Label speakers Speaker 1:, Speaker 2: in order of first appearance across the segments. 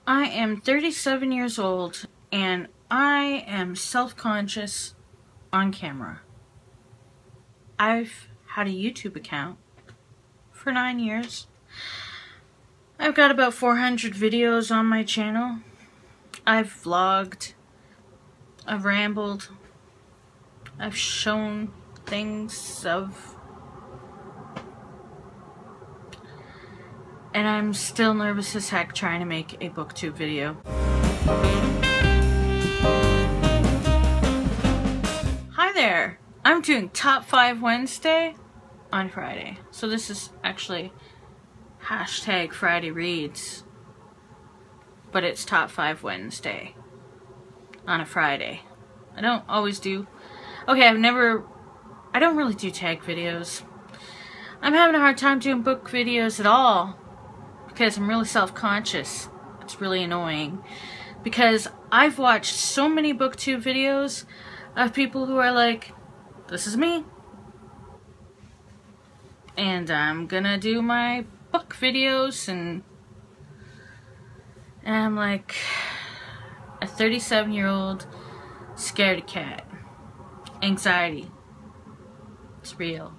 Speaker 1: I am 37 years old and I am self-conscious on camera. I've had a YouTube account for 9 years. I've got about 400 videos on my channel. I've vlogged. I've rambled. I've shown things of... And I'm still nervous as heck trying to make a BookTube video. Hi there! I'm doing Top 5 Wednesday on Friday. So this is actually hashtag Friday Reads. But it's Top 5 Wednesday on a Friday. I don't always do... Okay, I don't really do tag videos. I'm having a hard time doing book videos at all. Because I'm really self-conscious. It's really annoying. Because I've watched so many BookTube videos of people who are like, this is me. And I'm gonna do my book videos and I'm like a 37-year-old scaredy cat. Anxiety. It's real.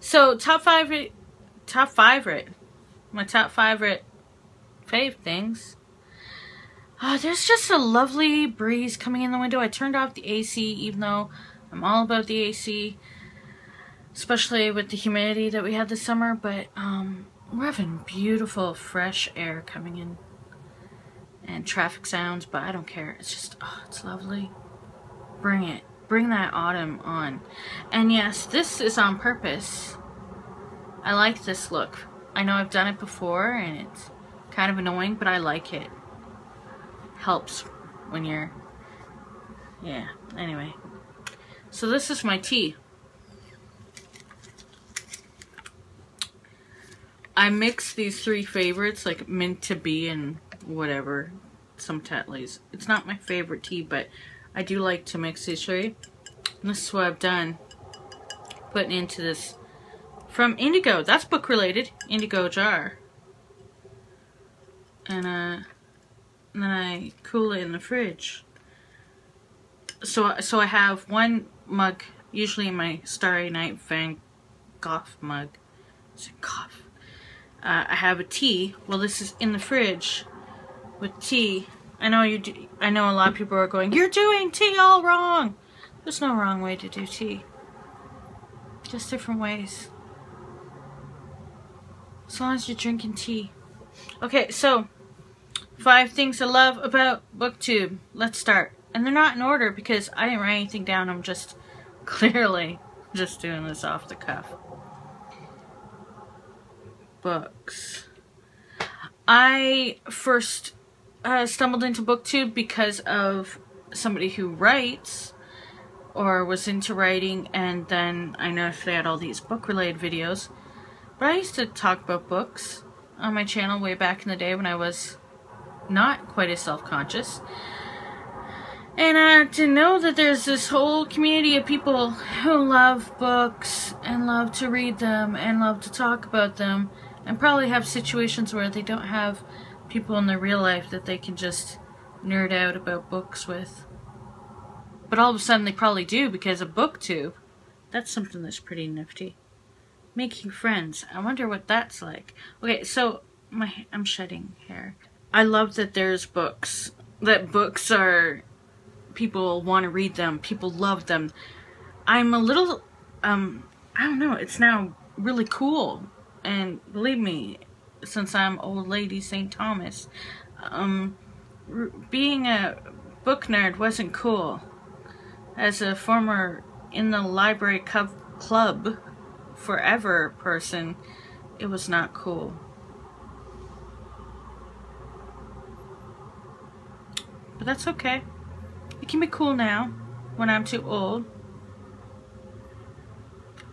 Speaker 1: So my top 5 fave things. There's just a lovely breeze coming in the window. I turned off the AC, even though I'm all about the AC, especially with the humidity that we had this summer. But we're having beautiful fresh air coming in and traffic sounds, but I don't care. It's just, oh, it's lovely. Bring it. Bring that autumn on. And yes, this is on purpose. I like this look. I know I've done it before and it's kind of annoying, but I like it. Helps when you're... Yeah, anyway. So this is my tea. I mix these 3 favorites, like mint to bee and whatever. Some Tetleys. It's not my favorite tea, but I do like to mix these 3. And this is what I've done. Putting into this from Indigo. That's book related. Indigo jar. And then I cool it in the fridge. So I have 1 mug, usually in my Starry Night Van Gogh mug. Is it Gogh? I have a tea. Well, this is in the fridge with tea. I know I know a lot of people are going, you're doing tea all wrong. There's no wrong way to do tea. Just different ways. As long as you're drinking tea. Okay, so 5 things I love about BookTube. Let's start. And they're not in order because I didn't write anything down. I'm just clearly just doing this off the cuff. Books. I first stumbled into BookTube because of somebody who writes or was into writing, and then I noticed they had all these book-related videos. But I used to talk about books on my channel way back in the day when I was not quite as self-conscious. And to know that there's this whole community of people who love books and love to read them and love to talk about them and probably have situations where they don't have people in their real life that they can just nerd out about books with. But all of a sudden they probably do because of BookTube. That's something that's pretty nifty. Making friends. I wonder what that's like. Okay, so I'm shedding hair. I love that there's books. That books are... People want to read them. People love them. I'm a little... I don't know. It's now really cool. And believe me, since I'm old lady St. Thomas, being a book nerd wasn't cool. As a former in the library club forever person, it was not cool. But that's okay. It can be cool now when I'm too old.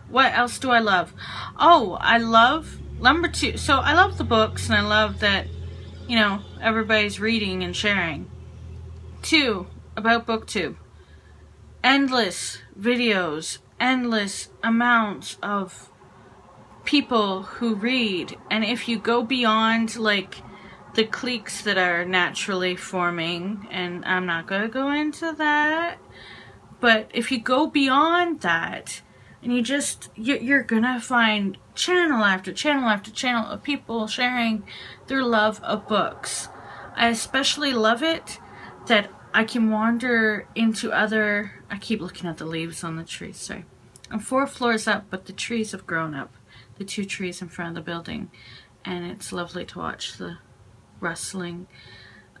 Speaker 1: What else do I love? Oh, I love number 2. So I love the books and I love that, you know, everybody's reading and sharing. 2, about BookTube. Endless videos, endless amounts of people who read. And if you go beyond like the cliques that are naturally forming, and I'm not going to go into that. But if you go beyond that, and you're going to find channel after channel after channel of people sharing their love of books. I especially love it that I can wander into I keep looking at the leaves on the trees, sorry. I'm 4 floors up, but the trees have grown up. The 2 trees in front of the building. And it's lovely to watch the rustling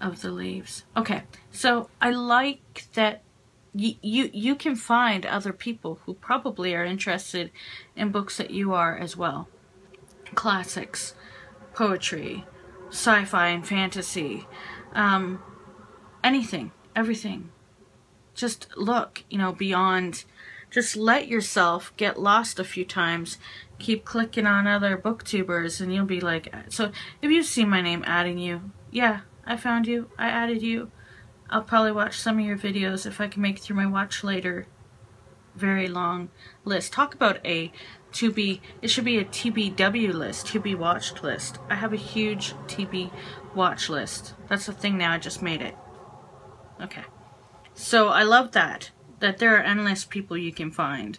Speaker 1: of the leaves. Okay, so I like that you can find other people who probably are interested in books that you are as well. Classics, poetry, sci-fi and fantasy, anything, everything. Just look, beyond. Just let yourself get lost a few times. Keep clicking on other booktubers and you'll be like, so if you see my name adding you, yeah, I found you, I added you. I'll probably watch some of your videos if I can make it through my watch later very long list. Talk about it should be a TBW list, to be watched list. I have a huge TB watch list. That's the thing now, I just made it. Okay. So I love that there are endless people you can find,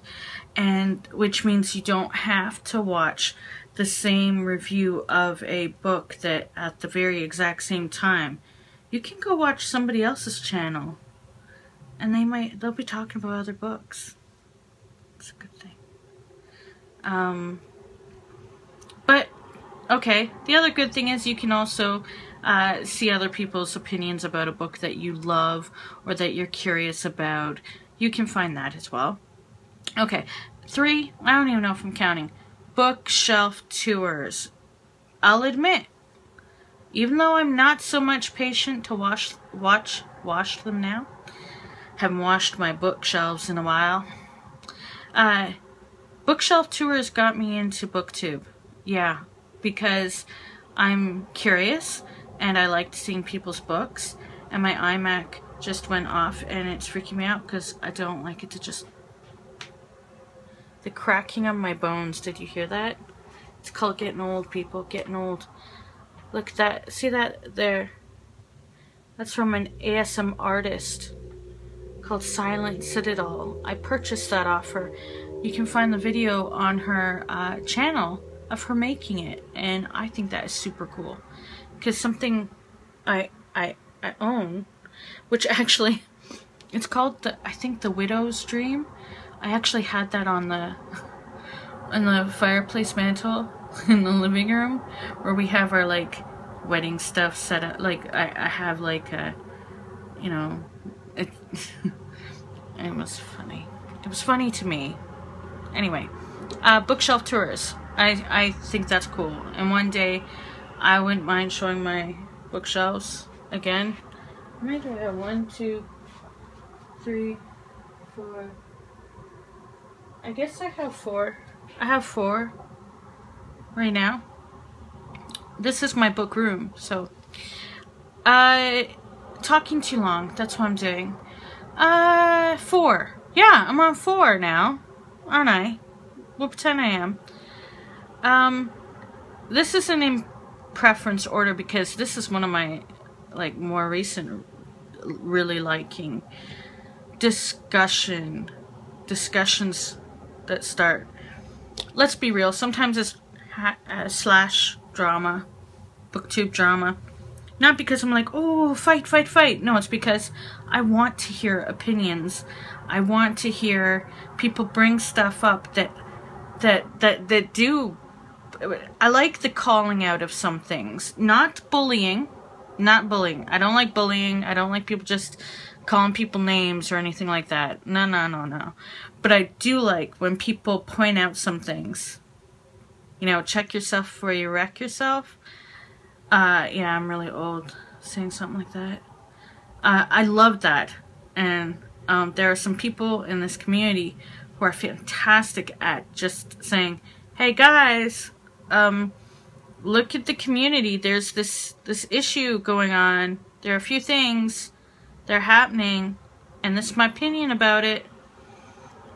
Speaker 1: and which means you don't have to watch the same review of a book that at the very exact same time. You can go watch somebody else's channel and they'll be talking about other books. It's a good thing. But okay, the other good thing is you can also see other people's opinions about a book that you love or that you're curious about. You can find that as well. Okay, 3, I don't even know if I'm counting. Bookshelf tours. I'll admit, even though I'm not so much patient to wash them now, haven't washed my bookshelves in a while. Bookshelf tours got me into BookTube. Yeah, because I'm curious and I liked seeing people's books, and my iMac just went off and it's freaking me out because I don't like it to just... The cracking of my bones, did you hear that? It's called getting old, people, getting old. Look at that, see that there? That's from an ASM artist called Silent Citadel. I purchased that off her. You can find the video on her channel of her making it, and I think that is super cool. Because something I own, which actually, it's called I think the Widow's Dream. I actually had that on the fireplace mantle in the living room where we have our like wedding stuff set up. Like I have like a, it was funny. It was funny to me. Anyway, bookshelf tours. I think that's cool. And one day I wouldn't mind showing my bookshelves again. How many do I have? 1, 2, 3, 4. I guess I have 4. I have 4 right now. This is my book room, so talking too long, that's what I'm doing. 4. Yeah, I'm on 4 now, aren't I? We'll pretend I am. This isn't in preference order because this is one of my like more recent really liking discussions that start. Let's be real, sometimes it's slash drama, booktube drama. Not because I'm like, oh, fight, fight, fight. No, it's because I want to hear opinions. I want to hear people bring stuff up that do. I like the calling out of some things. Not bullying. Not bullying. I don't like bullying. I don't like people just calling people names or anything like that. No, no, no, no. But I do like when people point out some things. Check yourself before you wreck yourself. Yeah, I'm really old saying something like that. I love that. And there are some people in this community who are fantastic at just saying, hey guys, look at the community. There's this issue going on. There are a few things that are happening, and this is my opinion about it.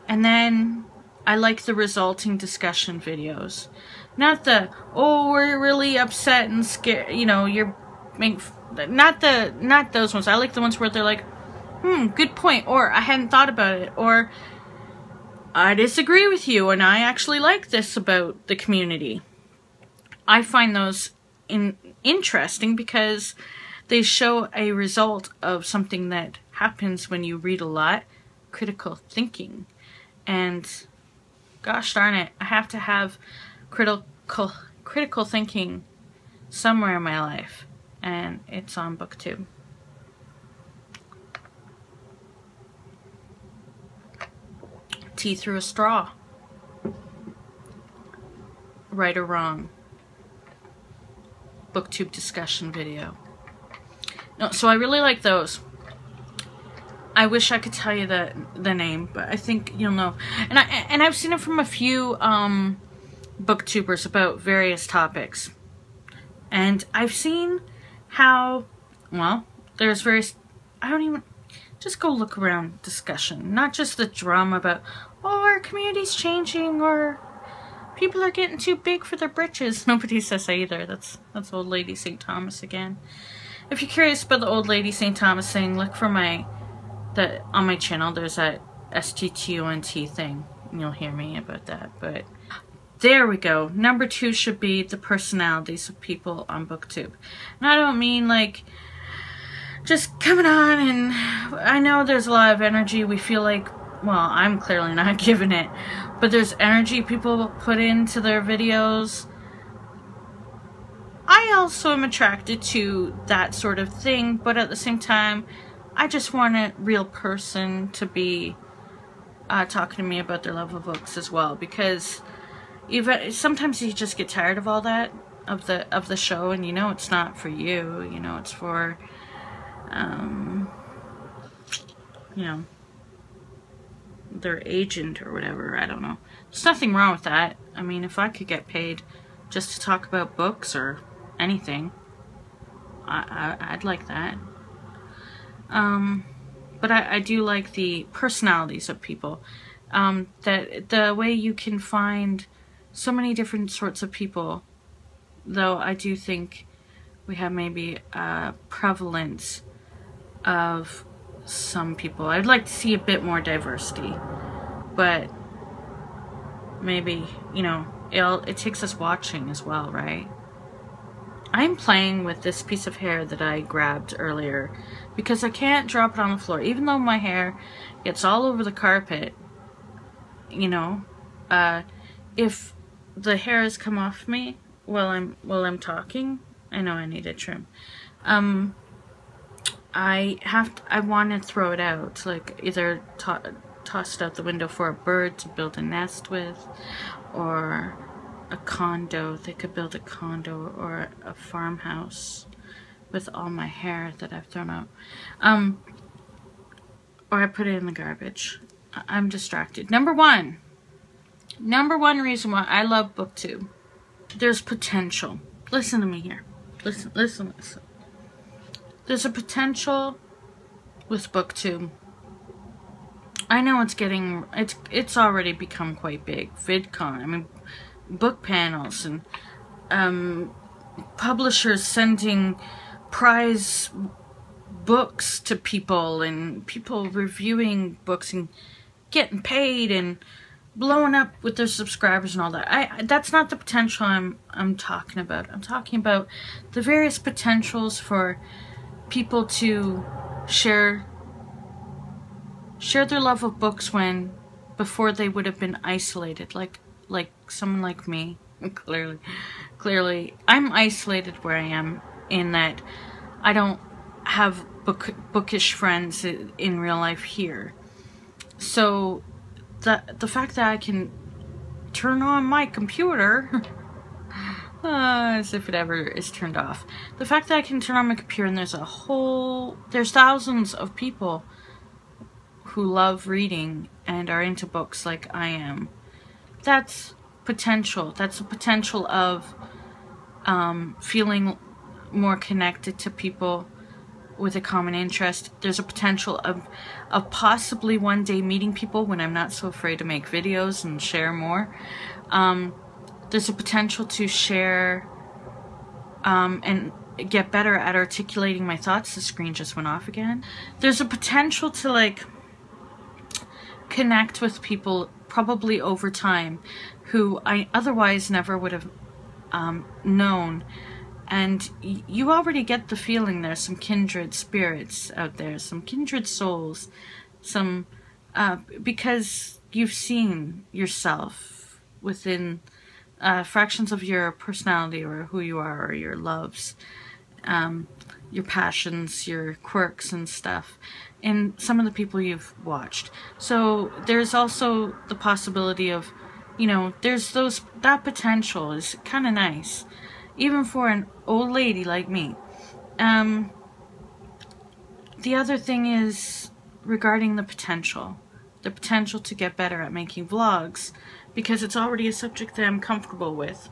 Speaker 1: And then I like the resulting discussion videos. Not the, oh, we're really upset and scared, you're not those ones. I like the ones where they're like, good point, or I hadn't thought about it, or I disagree with you and I actually like this about the community. I find those interesting because they show a result of something that happens when you read a lot, critical thinking. And gosh darn it, I have to have critical thinking somewhere in my life, and it's on BookTube. Tea through a straw. Right or wrong. BookTube discussion video. No, so I really like those. I wish I could tell you the name, but I think you'll know. And I've seen it from a few booktubers about various topics. And I've seen how, well, there's various, just go look around discussion. Not just the drama about, oh, our community's changing, or people are getting too big for their britches. Nobody says that either. That's Old Lady St. Thomas again. If you're curious about the Old Lady St. Thomas thing, look for on my channel. There's that STTUNT thing, and you'll hear me about that. But there we go. Number 2 should be the personalities of people on BookTube. And I don't mean like just coming on, and I know there's a lot of energy. We feel like, well, I'm clearly not giving it, but there's energy people put into their videos. I also am attracted to that sort of thing, but at the same time, I just want a real person to be talking to me about their love of books as well, because sometimes you just get tired of all that, of the show, and you know it's not for you, you know it's for, you know, their agent or whatever. I don't know. There's nothing wrong with that. I mean, if I could get paid just to talk about books or anything, I'd like that. But I do like the personalities of people. That the way you can find so many different sorts of people, though I do think we have maybe a prevalence of some people. I'd like to see a bit more diversity, but maybe, you know, it takes us watching as well, right? I'm playing with this piece of hair that I grabbed earlier because I can't drop it on the floor, even though my hair gets all over the carpet. You know, if the hair has come off me while I'm talking, I know I need a trim. I want to throw it out, like either toss it out the window for a bird to build a nest with, or a condo. They could build a condo or a farmhouse with all my hair that I've thrown out. Or I put it in the garbage. I'm distracted. Number one reason why I love BookTube. There's potential. Listen to me here. Listen. There's a potential with BookTube. I know it's already become quite big. VidCon, I mean, book panels and publishers sending prize books to people, and people reviewing books and getting paid and blowing up with their subscribers and all that. That's not the potential I'm talking about. I'm talking about the various potentials for people to share their love of books before they would have been isolated, like someone like me. Clearly I'm isolated where I am, in that I don't have bookish friends in real life here. So the fact that I can turn on my computer as if it ever is turned off. The fact that I can turn on my computer and there's thousands of people who love reading and are into books like I am. That's potential. That's a potential of feeling more connected to people with a common interest. There's a potential of possibly one day meeting people when I'm not so afraid to make videos and share more. There's a potential to share and get better at articulating my thoughts. The screen just went off again. There's a potential to like connect with people probably over time who I otherwise never would have known. And you already get the feeling there's some kindred spirits out there, some kindred souls, some because you've seen yourself within fractions of your personality or who you are or your loves, your passions, your quirks and stuff, in some of the people you've watched. So there's also the possibility of, you know, there's that potential is kind of nice, even for an old lady like me. The other thing is regarding the potential to get better at making vlogs, because it's already a subject that I'm comfortable with.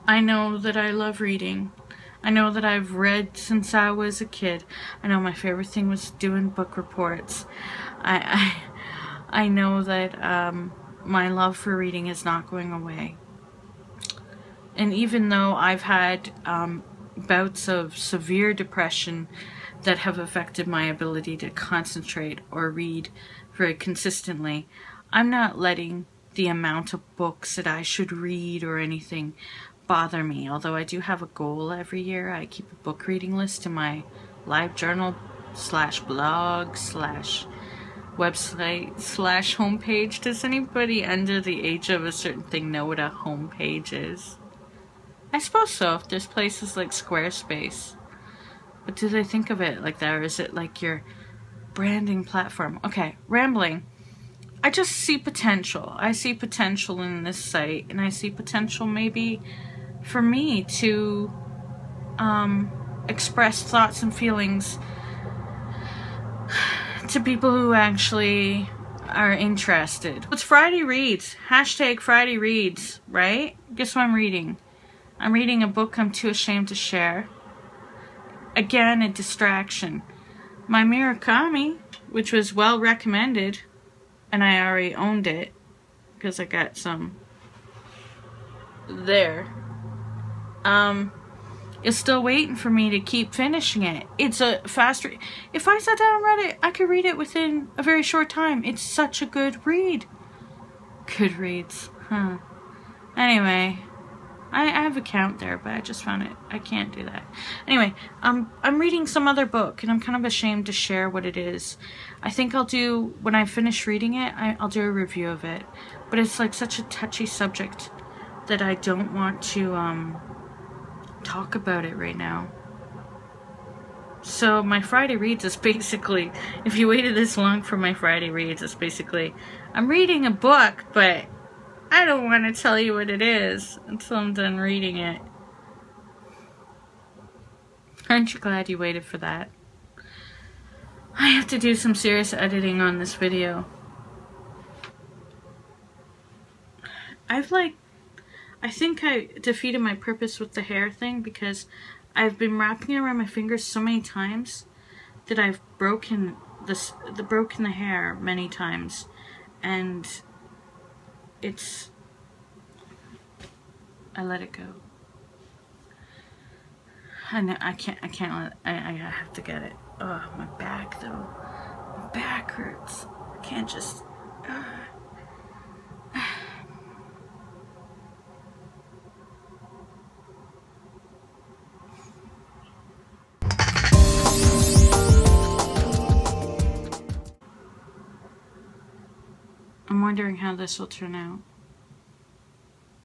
Speaker 1: I know that I love reading. I know that I've read since I was a kid. I know my favorite thing was doing book reports. I know that my love for reading is not going away. And even though I've had bouts of severe depression that have affected my ability to concentrate or read very consistently, I'm not letting the amount of books that I should read or anything bother me. Although I do have a goal every year. I keep a book reading list in my live journal / blog / website / homepage. Does anybody under the age of a certain thing know what a homepage is? I suppose so, if there's places like Squarespace. But do they think of it like that, or is it like your branding platform? Okay, rambling. I just see potential. I see potential in this site, and I see potential maybe for me to express thoughts and feelings to people who actually are interested. It's Friday Reads. # Friday Reads, right? Guess what I'm reading? I'm reading a book I'm too ashamed to share. Again, a distraction. My Murakami, which was well recommended, and I already owned it because I got some there, is still waiting for me to keep finishing it. It's a fast read. If I sat down and read it, I could read it within a very short time. It's such a good read. Goodreads, huh? Anyway, I have a count there, but I just found it. I can't do that. Anyway, I'm reading some other book, and I'm kind of ashamed to share what it is. I think I'll do, when I finish reading it, I'll do a review of it. But it's like such a touchy subject that I don't want to talk about it right now. So my Friday Reads is basically, if you waited this long for my Friday Reads, it's basically, I'm reading a book, but I don't want to tell you what it is until I'm done reading it. Aren't you glad you waited for that? I have to do some serious editing on this video. I think I defeated my purpose with the hair thing, because I've been wrapping it around my fingers so many times that I've broken the hair many times, and I let it go. I know I can't let I have to get it. Oh, my back though. My back hurts. I can't just I'm wondering how this will turn out.